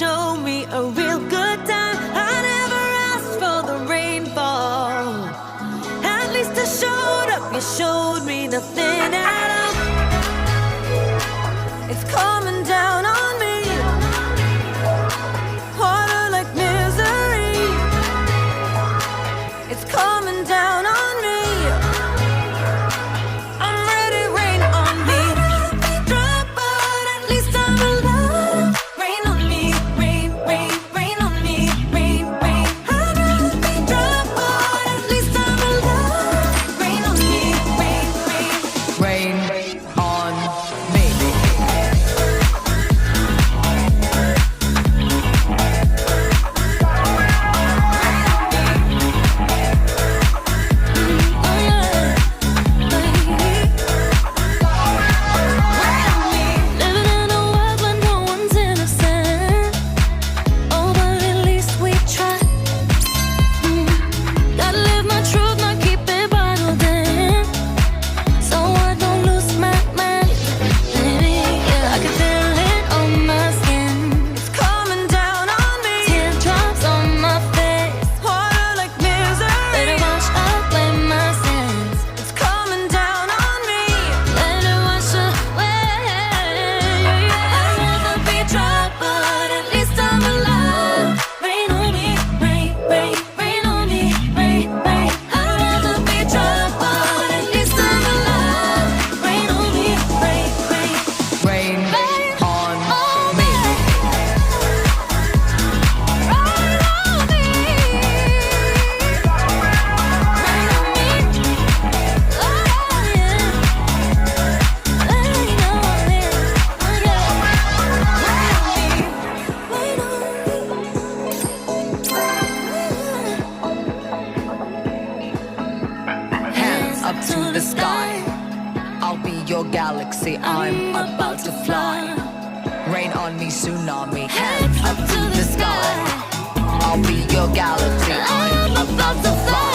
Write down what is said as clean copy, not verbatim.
show me a real good time. I never asked for the rainfall. At least I showed up, you showed me nothing at all. It's coming down on me, water like misery. It's coming down on me. I'm ready, rain on me. Drop, but at least I'm alive. Rain on me, rain, rain, rain on me, rain, rain. I'd rather be drop, but at least I'm alive. Rain on me, rain, rain. Rain on me. Living in a world where no one's innocent. Oh, but at least we try. Gotta live my truth, not keep it bottled in. So I don't lose my mind. Baby, yeah, I can feel it on my skin. It's coming down on me. Teardrops on my face. Water like misery. Let it wash away my sins. It's coming down on me. Let it wash away. I'd rather be dry, but at least I'm alive. Rain on me, rain, rain, rain on me, rain, rain. I'd rather be dry, but at least I'm alive. Rain on me, rain, rain. Rain on me. Hands up to the sky. I'll be your galaxy. I'm about to fly. Rain on me, tsunami. Hands up to the sky. I'll be your galaxy. I'm about to fly.